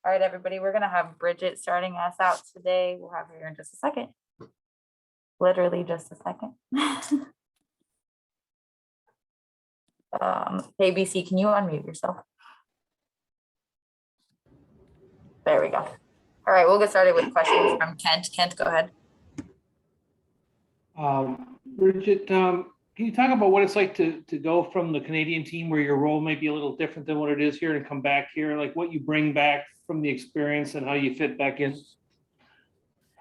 All right, everybody, we're gonna have Bridget starting us out today. We'll have her here in just a second. Literally just a second. Hey, BC, can you unmute yourself? There we go. All right, we'll get started with questions from Kent. Kent, go ahead. Bridget, can you talk about what it's like to go from the Canadian team where your role may be a little different than what it is here and come back here, like what you bring back from the experience and how you fit back in?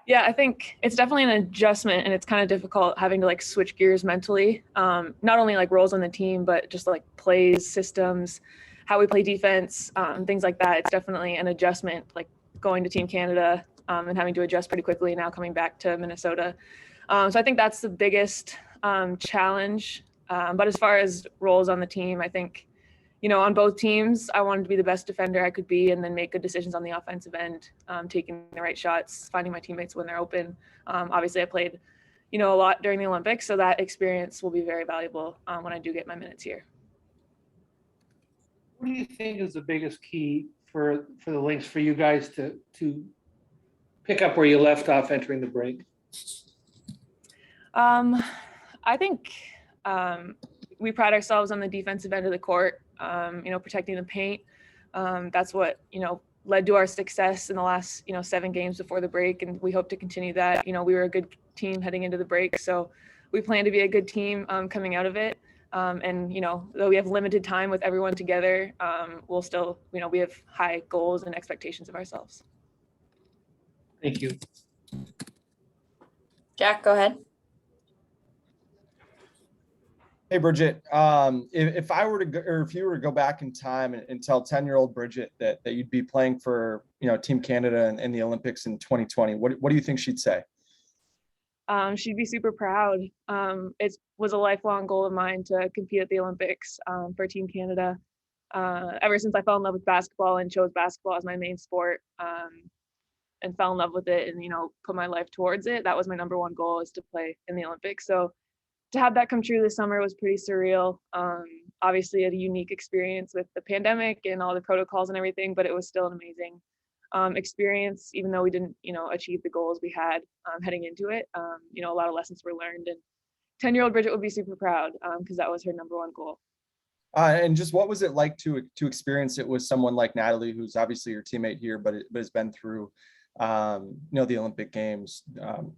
Yeah, I think it's definitely an adjustment, and it's kind of difficult having to like switch gears mentally. Not only like roles on the team, but just like plays, systems, how we play defense, things like that. It's definitely an adjustment, like going to Team Canada and having to adjust pretty quickly now coming back to Minnesota. So I think that's the biggest challenge. But as far as roles on the team, I think, on both teams, I wanted to be the best defender I could be and then make good decisions on the offensive end, taking the right shots, finding my teammates when they're open. Obviously, I played, a lot during the Olympics, so that experience will be very valuable when I do get my minutes here. What do you think is the biggest key for the Lynx for you guys to pick up where you left off entering the break? I think we pride ourselves on the defensive end of the court, protecting the paint. That's what, led to our success in the last, 7 games before the break. And we hope to continue that. We were a good team heading into the break. So we plan to be a good team coming out of it. And, though we have limited time with everyone together, we'll still, we have high goals and expectations of ourselves. Thank you. Jack, go ahead. Hey, Bridget, if I were to go, or if you were to go back in time and tell 10-year-old Bridget that you'd be playing for, Team Canada in the Olympics in 2020, what do you think she'd say? She'd be super proud. It was a lifelong goal of mine to compete at the Olympics for Team Canada. Ever since I fell in love with basketball and chose basketball as my main sport, and fell in love with it and, put my life towards it, that was my number one goal, is to play in the Olympics. So to have that come true this summer was pretty surreal. Obviously a unique experience with the pandemic and all the protocols and everything, but it was still an amazing experience, even though we didn't, achieve the goals we had heading into it. A lot of lessons were learned, and 10-year-old Bridget would be super proud because that was her number one goal. And just what was it like to experience it with someone like Natalie, who's obviously your teammate here, but has been through, the Olympic Games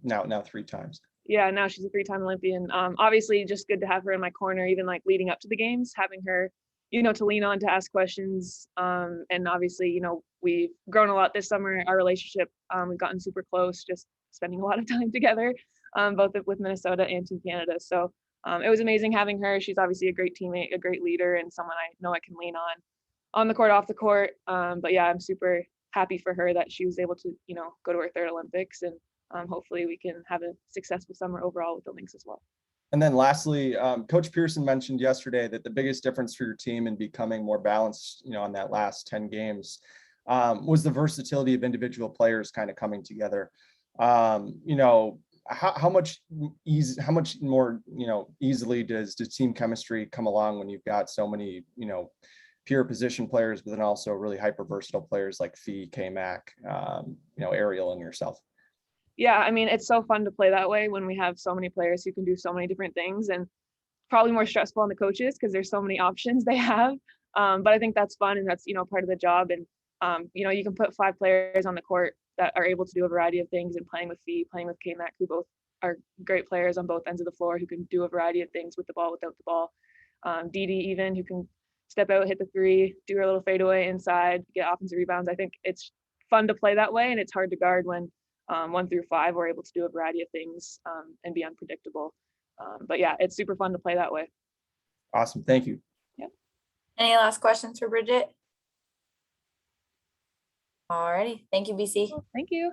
now 3 times? Yeah, now she's a 3-time Olympian. Obviously just good to have her in my corner, even like leading up to the games, having her, to lean on, to ask questions. And obviously, we've grown a lot this summer, our relationship. We've gotten super close, just spending a lot of time together, both with Minnesota and Team Canada. So it was amazing having her. She's obviously a great teammate, a great leader, and someone I know I can lean on the court, off the court. But yeah, I'm super happy for her that she was able to, go to her 3rd Olympics, and hopefully we can have a successful summer overall with the Lynx as well. And then lastly, Coach Pearson mentioned yesterday that the biggest difference for your team in becoming more balanced, on that last 10 games, was the versatility of individual players kind of coming together. How much more, easily does team chemistry come along when you've got so many, pure position players, but then also really hyper versatile players like Fee, K-Mac, Ariel, and yourself? Yeah, I mean, it's so fun to play that way when we have so many players who can do so many different things, and probably more stressful on the coaches because there's so many options they have. But I think that's fun, and that's, part of the job. And, you can put 5 players on the court that are able to do a variety of things, and playing with Fee, playing with K-Mac, who both are great players on both ends of the floor, who can do a variety of things with the ball, without the ball. Dee even, who can step out, hit the 3, do her little fadeaway inside, get offensive rebounds. I think it's fun to play that way, and it's hard to guard when 1 through 5 we're able to do a variety of things and be unpredictable. But yeah, it's super fun to play that way. Awesome. Thank you. Yeah. Any last questions for Bridget? All righty. Thank you, BC. Thank you.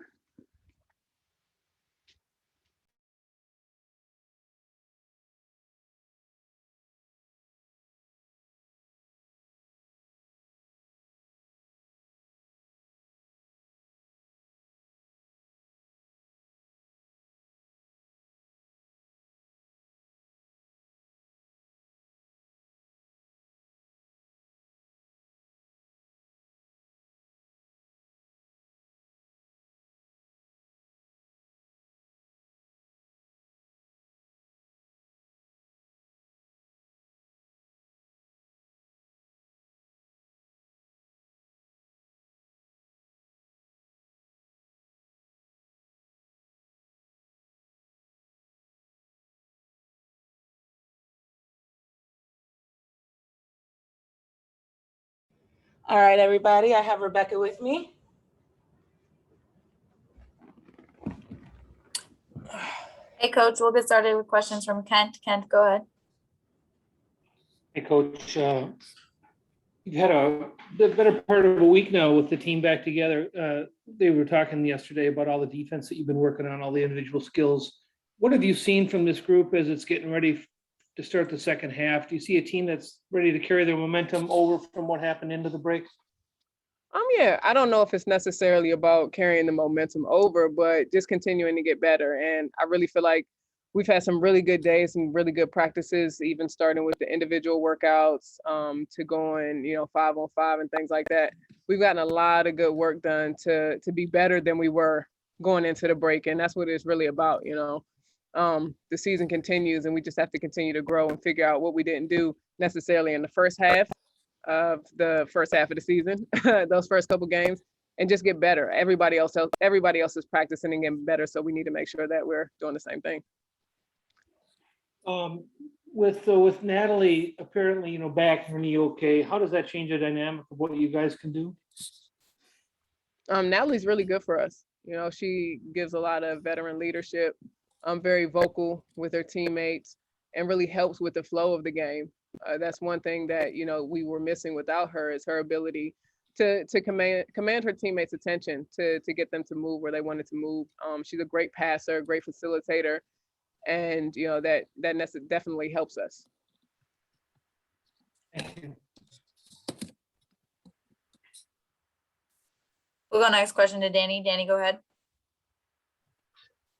All right, everybody, I have Rebecca with me. Hey, Coach, we'll get started with questions from Kent. Kent, go ahead. Hey, Coach, you've had the better part of a week now with the team back together. They were talking yesterday about all the defense that you've been working on, all the individual skills. What have you seen from this group as it's getting ready to start the second half? Do you see a team that's ready to carry their momentum over from what happened into the break? Yeah, I don't know if it's necessarily about carrying the momentum over, but just continuing to get better. And I really feel like we've had some really good days and really good practices, even starting with the individual workouts, to going, 5-on-5 and things like that. We've gotten a lot of good work done to be better than we were going into the break. And that's what it's really about, The season continues and we just have to continue to grow and figure out what we didn't do necessarily in the first half of the season, those first couple games, and just get better. Everybody else is practicing and getting better, so we need to make sure that we're doing the same thing. With Natalie apparently, back and knee okay, how does that change the dynamic of what you guys can do? Natalie's really good for us. She gives a lot of veteran leadership, very vocal with her teammates, and really helps with the flow of the game. That's one thing that we were missing without her, is her ability to command her teammates' attention, to get them to move where they wanted to move. She's a great passer, great facilitator, and that definitely helps us. Thank you. We'll go next question to Danny. Danny, go ahead.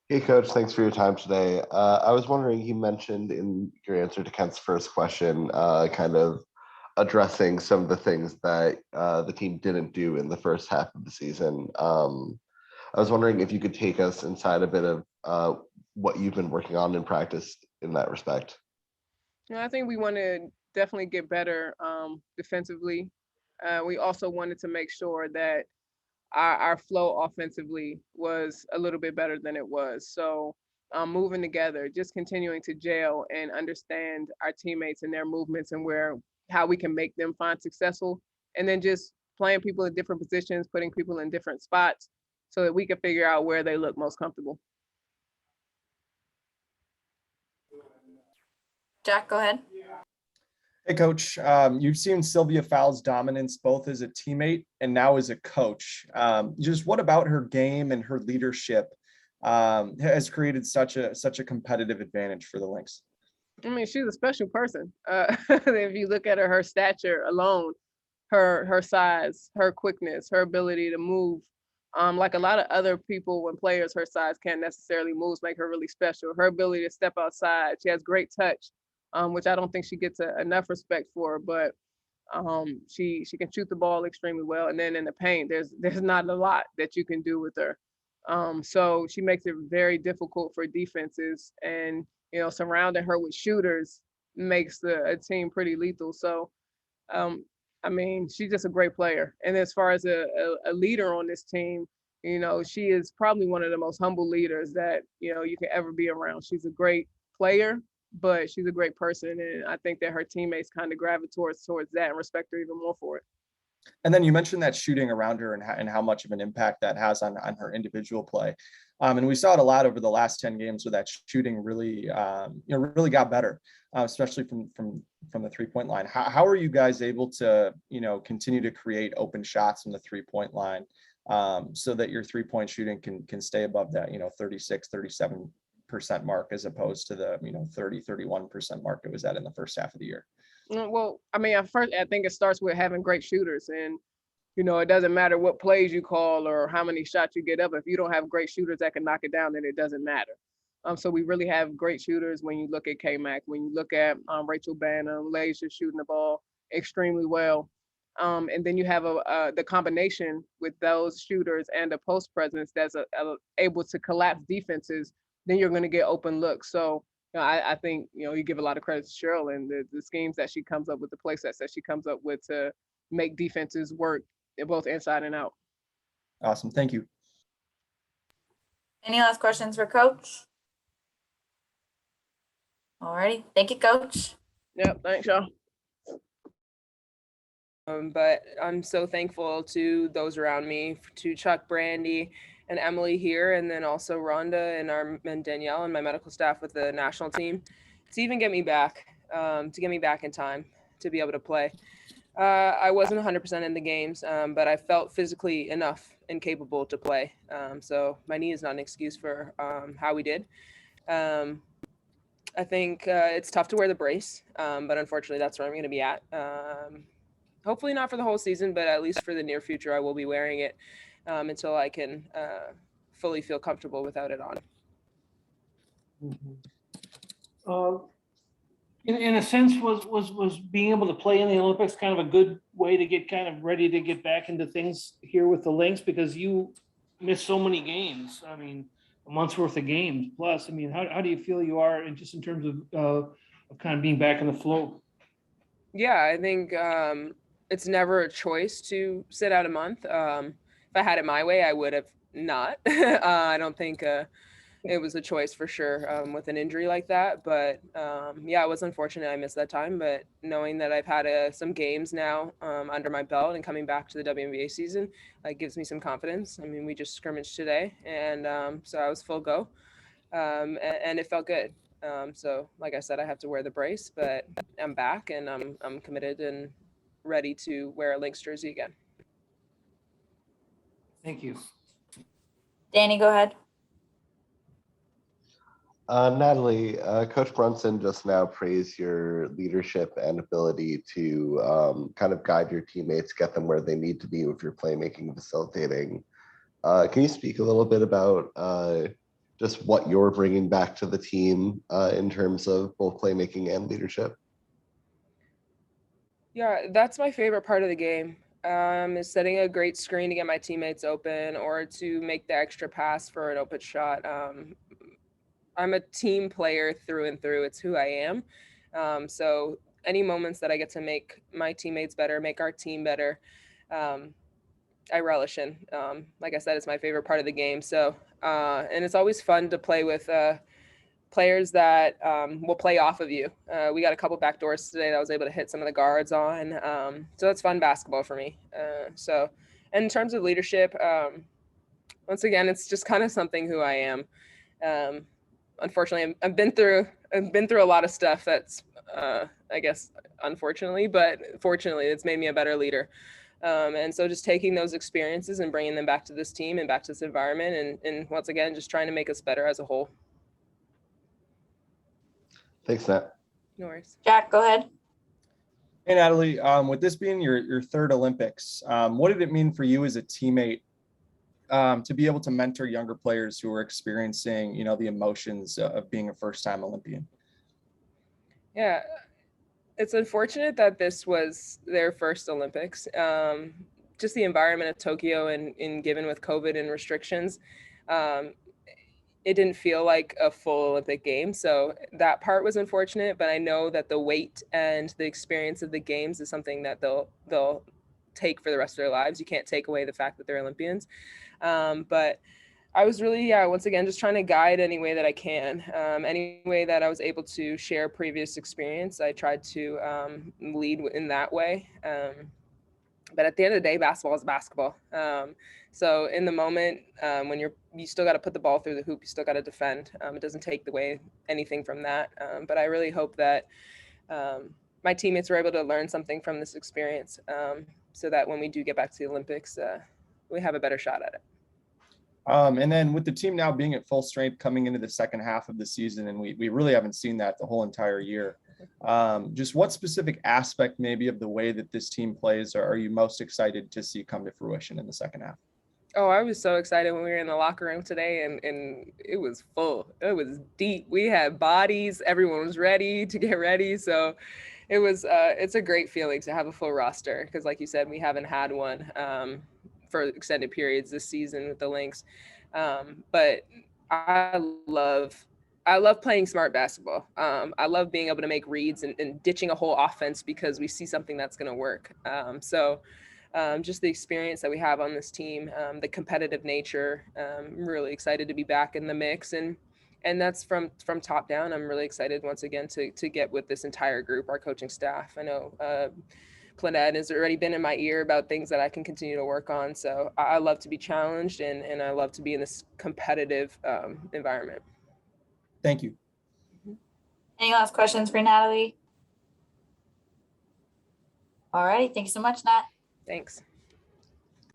Hey, Coach, thanks for your time today. I was wondering, you mentioned in your answer to Kent's first question, kind of addressing some of the things that the team didn't do in the first half of the season. I was wondering if you could take us inside a bit of what you've been working on in practice in that respect. I think we want to definitely get better defensively. We also wanted to make sure that our flow offensively was a little bit better than it was. So moving together, just continuing to gel and understand our teammates and their movements and how we can make them find successful. And then just playing people in different positions, putting people in different spots so that we can figure out where they look most comfortable. Jack, go ahead. Hey, Coach, you've seen Sylvia Fowles' dominance both as a teammate and now as a coach. Just what about her game and her leadership has created such a competitive advantage for the Lynx? I mean, she's a special person. If you look at her stature alone, her size, her quickness, her ability to move, like a lot of other people when players her size can't necessarily move, make her really special. Her ability to step outside, she has great touch. Which I don't think she gets enough respect for, but she can shoot the ball extremely well. And then in the paint, there's not a lot that you can do with her. So she makes it very difficult for defenses, and surrounding her with shooters makes a team pretty lethal. So I mean, she's just a great player. And as far as a leader on this team, she is probably one of the most humble leaders that you can ever be around. She's a great player, but she's a great person, and I think that her teammates kind of gravitate towards that and respect her even more for it. And then you mentioned that shooting around her and how much of an impact that has on her individual play. And we saw it a lot over the last 10 games where that shooting really, really got better, especially from the 3-point line. How are you guys able to, continue to create open shots from the 3-point line so that your 3-point shooting can stay above that, 36-37% mark, as opposed to the 30-31% mark it was at in the first half of the year? Well, I mean, I think it starts with having great shooters, and it doesn't matter what plays you call or how many shots you get up. If you don't have great shooters that can knock it down, then it doesn't matter. So we really have great shooters. When you look at K-Mac, when you look at Rachel Banham, Lasia shooting the ball extremely well. And then you have the combination with those shooters and the post presence that's able to collapse defenses. Then you're going to get open looks. So I think you give a lot of credit to Cheryl and the schemes that she comes up with, the play sets that she comes up with to make defenses work both inside and out. Awesome, thank you. Any last questions for Coach? Alrighty, thank you, Coach. Yep, thanks, y'all. But I'm so thankful to those around me, to Chuck, Brandy, and Emily here, and then also Rhonda and Danielle and my medical staff with the national team, to even get me back, to get me back in time to be able to play. I wasn't 100% in the games, but I felt physically enough and capable to play. So my knee is not an excuse for how we did. Um, I think it's tough to wear the brace, but unfortunately, that's where I'm going to be at. Hopefully not for the whole season, but at least for the near future, I will be wearing it until I can fully feel comfortable without it on. In a sense, was being able to play in the Olympics kind of a good way to get kind of ready to get back into things here with the Lynx, because you missed so many games. I mean, a month's worth of games plus. I mean, how do you feel you are in just in terms of kind of being back in the flow? Yeah, I think it's never a choice to sit out a month. If I had it my way, I would have not. I don't think it was a choice for sure with an injury like that. But yeah, it was unfortunate I missed that time. But knowing that I've had some games now under my belt and coming back to the WNBA season, gives me some confidence. I mean, we just scrimmaged today, and so I was full go, and it felt good. So, like I said, I have to wear the brace, but I'm back, and I'm committed and ready to wear a Lynx jersey again. Thank you. Danny, go ahead. Natalie, Coach Brunson just now praised your leadership and ability to kind of guide your teammates, get them where they need to be with your playmaking and facilitating. Can you speak a little bit about just what you're bringing back to the team in terms of both playmaking and leadership? Yeah, that's my favorite part of the game. Is setting a great screen to get my teammates open or to make the extra pass for an open shot. I'm a team player through and through. It's who I am. So any moments that I get to make my teammates better, make our team better, I relish in. Like I said, it's my favorite part of the game. So, and it's always fun to play with players that will play off of you. We got a couple backdoors today that I was able to hit some of the guards on. So it's fun basketball for me. So, and in terms of leadership, once again, it's just kind of something who I am. Unfortunately, I've been through a lot of stuff that's, I guess, unfortunately, but fortunately, it's made me a better leader. And so just taking those experiences and bringing them back to this team and back to this environment, and once again, just trying to make us better as a whole. Thanks, Nat. No worries. Jack, go ahead. Hey, Natalie, with this being your third Olympics, what did it mean for you as a teammate to be able to mentor younger players who are experiencing, the emotions of being a first-time Olympian? Yeah, it's unfortunate that this was their first Olympics. Just the environment of Tokyo and given with COVID and restrictions, it didn't feel like a full Olympic game. So that part was unfortunate, but I know that the weight and the experience of the games is something that they'll take for the rest of their lives. You can't take away the fact that they're Olympians. But I was really, once again, just trying to guide any way that I can. Any way that I was able to share previous experience, I tried to lead in that way. But at the end of the day, basketball is basketball. So in the moment, when you still got to put the ball through the hoop, you still got to defend. It doesn't take away anything from that. But I really hope that my teammates were able to learn something from this experience, so that when we do get back to the Olympics, we have a better shot at it. And then with the team now being at full strength coming into the second half of the season, and we really haven't seen that the whole entire year. Just what specific aspect maybe of the way that this team plays are you most excited to see come to fruition in the second half? Oh, I was so excited when we were in the locker room today, and it was full. It was deep. We had bodies. Everyone was ready to get ready. So it's a great feeling to have a full roster because, like you said, we haven't had one for extended periods this season with the Lynx. But I love playing smart basketball. I love being able to make reads and ditching a whole offense because we see something that's going to work. Just the experience that we have on this team, the competitive nature, I'm really excited to be back in the mix. And that's from top down. I'm really excited once again to get with this entire group, our coaching staff. I know Planette has already been in my ear about things that I can continue to work on. So I love to be challenged and I love to be in this competitive environment. Thank you. Any last questions for Natalie? All right, thanks so much, Nat. Thanks.